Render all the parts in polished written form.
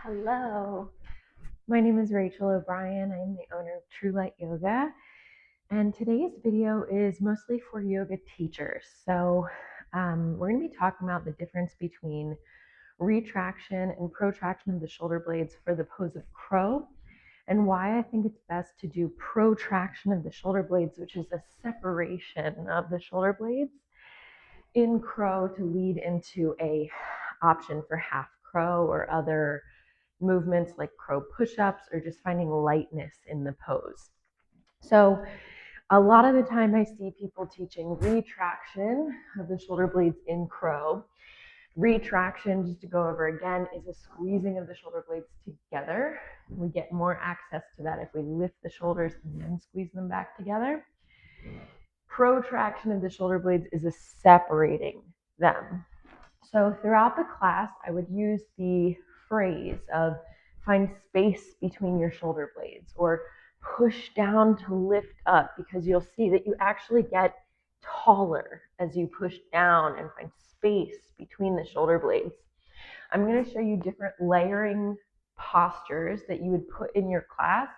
Hello, my name is Rachel O'Brien. I'm the owner of True Light Yoga, and today's video is mostly for yoga teachers. So we're going to be talking about the difference between retraction and protraction of the shoulder blades for the pose of crow, and why I think it's best to do protraction of the shoulder blades, which is a separation of the shoulder blades in crow to lead into a option for half crow or other movements like crow push-ups or just finding lightness in the pose. So a lot of the time I see people teaching retraction of the shoulder blades in crow. Retraction, just to go over again, is a squeezing of the shoulder blades together. We get more access to that if we lift the shoulders and then squeeze them back together. Protraction of the shoulder blades is a separating them. So throughout the class, I would use the phrase of find space between your shoulder blades or push down to lift up, because you'll see that you actually get taller as you push down and find space between the shoulder blades. I'm going to show you different layering postures that you would put in your class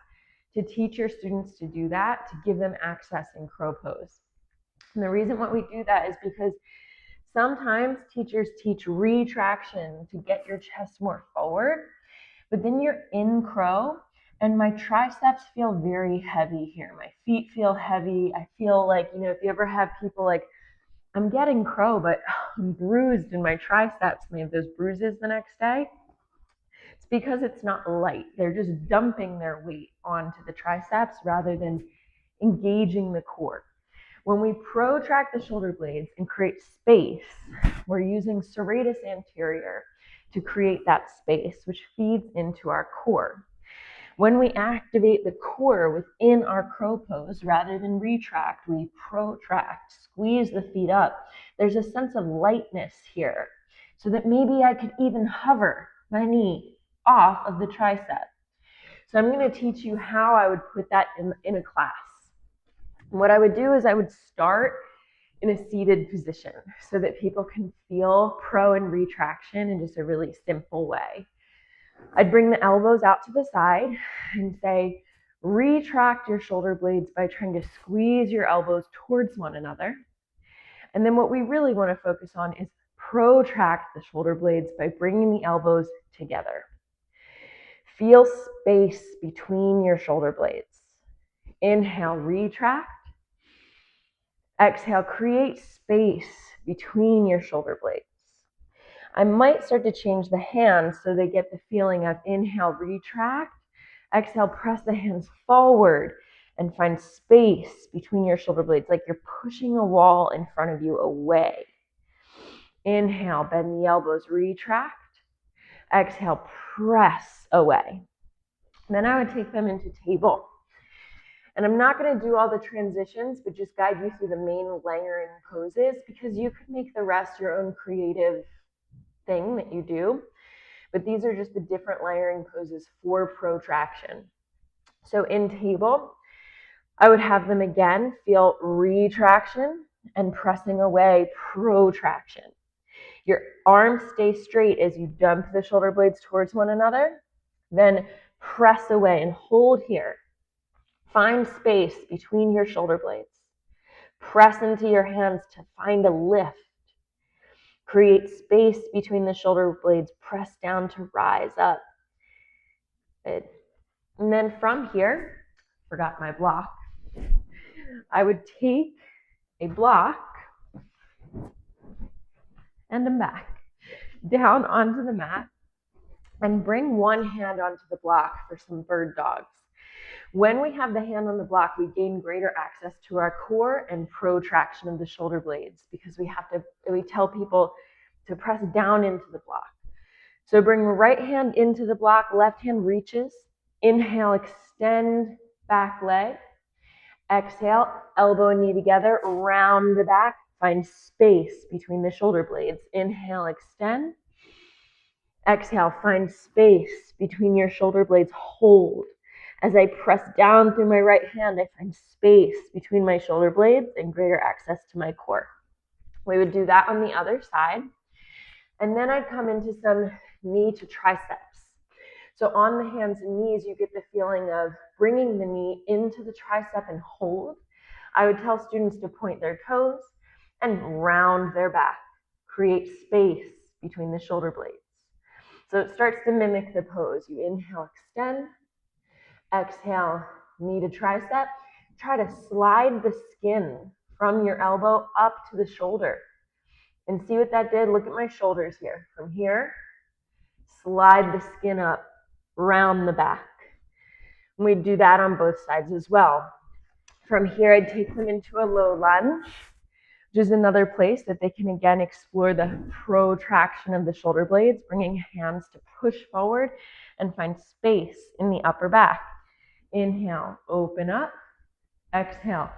to teach your students to do that, to give them access in crow pose. And the reason why we do that is because sometimes teachers teach retraction to get your chest more forward, but then you're in crow and my triceps feel very heavy here. My feet feel heavy. I feel like, if you ever have people like, I'm getting crow, but I'm bruised in my triceps, and they have those bruises the next day, it's because it's not light. They're just dumping their weight onto the triceps rather than engaging the core. When we protract the shoulder blades and create space, we're using serratus anterior to create that space, which feeds into our core. When we activate the core within our crow pose, rather than retract, we protract, squeeze the feet up. There's a sense of lightness here, so that maybe I could even hover my knee off of the tricep. So I'm going to teach you how I would put that in a class. What I would do is I would start in a seated position so that people can feel pro and retraction in just a really simple way. I'd bring the elbows out to the side and say, retract your shoulder blades by trying to squeeze your elbows towards one another. And then what we really want to focus on is protract the shoulder blades by bringing the elbows together. Feel space between your shoulder blades. Inhale, retract. Exhale, create space between your shoulder blades. I might start to change the hands so they get the feeling of inhale, retract. Exhale, press the hands forward and find space between your shoulder blades, like you're pushing a wall in front of you away. Inhale, bend the elbows, retract. Exhale, press away. Then I would take them into table. And I'm not going to do all the transitions, but just guide you through the main layering poses, because you could make the rest your own creative thing that you do. But these are just the different layering poses for protraction. So in table, I would have them again feel retraction and pressing away, protraction. Your arms stay straight as you dump the shoulder blades towards one another. Then press away and hold here. Find space between your shoulder blades. Press into your hands to find a lift. Create space between the shoulder blades. Press down to rise up. Good. And then from here, forgot my block, I would take a block and a mat down onto the mat and bring one hand onto the block for some bird dogs. When we have the hand on the block, we gain greater access to our core and protraction of the shoulder blades, because we tell people to press down into the block. So bring the right hand into the block, left hand reaches. Inhale, extend back leg. Exhale, elbow and knee together, round the back. Find space between the shoulder blades. Inhale, extend. Exhale, find space between your shoulder blades. Hold. As I press down through my right hand, I find space between my shoulder blades and greater access to my core. We would do that on the other side. And then I'd come into some knee to triceps. So on the hands and knees, you get the feeling of bringing the knee into the tricep and hold. I would tell students to point their toes and round their back, create space between the shoulder blades. So it starts to mimic the pose. You inhale, extend, exhale, knee to tricep. Try to slide the skin from your elbow up to the shoulder. And see what that did? Look at my shoulders here. From here, slide the skin up, round the back. And we do that on both sides as well. From here, I'd take them into a low lunge, which is another place that they can again explore the protraction of the shoulder blades, bringing hands to push forward and find space in the upper back. Inhale, open up. Exhale,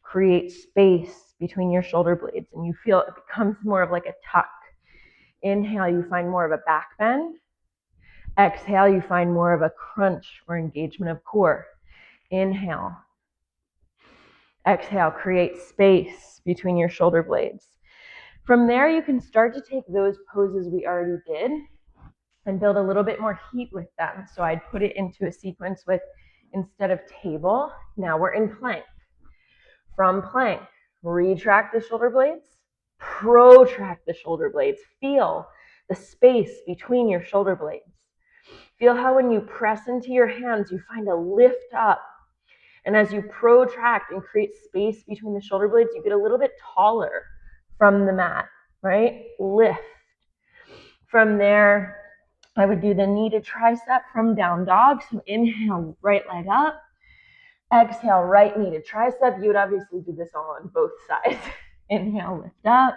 create space between your shoulder blades, and you feel it becomes more of like a tuck. Inhale, you find more of a back bend. Exhale, you find more of a crunch or engagement of core. Inhale. Exhale, create space between your shoulder blades. From there, you can start to take those poses we already did and build a little bit more heat with them. So I'd put it into a sequence with, instead of table, now we're in plank. From plank, retract the shoulder blades, protract the shoulder blades. Feel the space between your shoulder blades. Feel how when you press into your hands, you find a lift up. And as you protract and create space between the shoulder blades, you get a little bit taller from the mat, right? Lift. From there, I would do the knee to tricep from down dog. So inhale, right leg up. Exhale, right knee to tricep. You would obviously do this all on both sides. Inhale, lift up.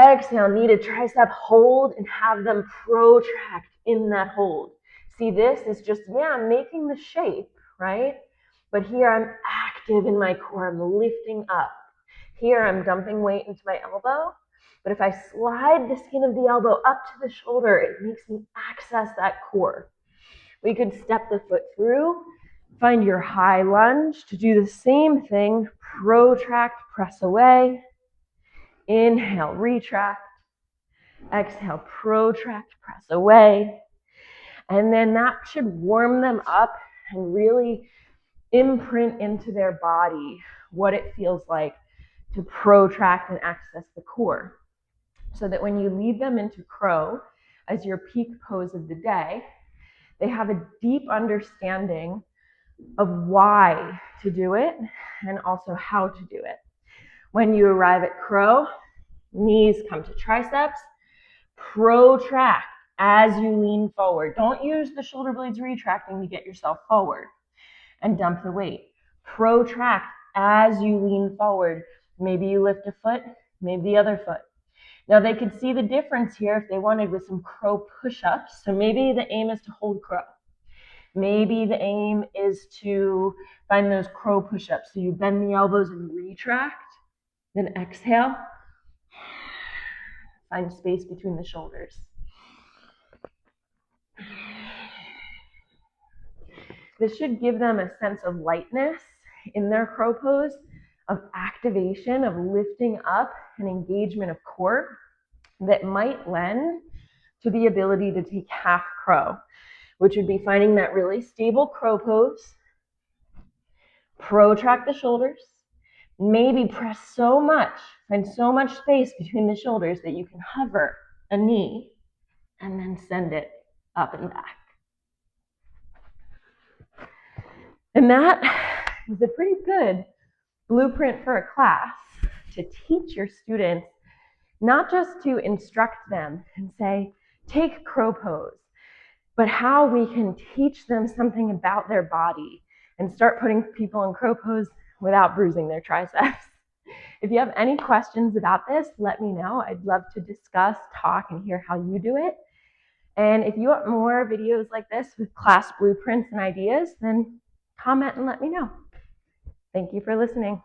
Exhale, knee to tricep, hold and have them protract in that hold. See, this is just, I'm making the shape, right? But here I'm active in my core, I'm lifting up. Here I'm dumping weight into my elbow. But if I slide the skin of the elbow up to the shoulder, it makes me access that core. We could step the foot through, find your high lunge to do the same thing, protract, press away. Inhale, retract. Exhale, protract, press away. And then that should warm them up and really imprint into their body what it feels like to protract and access the core. So that when you lead them into crow as your peak pose of the day, they have a deep understanding of why to do it and also how to do it. When you arrive at crow, knees come to triceps, protract as you lean forward. Don't use the shoulder blades retracting to get yourself forward and dump the weight. Protract as you lean forward. Maybe you lift a foot, maybe the other foot. Now they could see the difference here if they wanted with some crow push-ups. So maybe the aim is to hold crow. Maybe the aim is to find those crow push-ups. So you bend the elbows and retract, then exhale. Find space between the shoulders. This should give them a sense of lightness in their crow pose, of activation, of lifting up and engagement of core that might lend to the ability to take half crow, which would be finding that really stable crow pose, protract the shoulders, maybe press so much, find so much space between the shoulders that you can hover a knee and then send it up and back. And that is a pretty good blueprint for a class to teach your students, not just to instruct them and say, take crow pose, but how we can teach them something about their body and start putting people in crow pose without bruising their triceps. If you have any questions about this, let me know. I'd love to discuss, talk, and hear how you do it. And if you want more videos like this with class blueprints and ideas, then comment and let me know. Thank you for listening.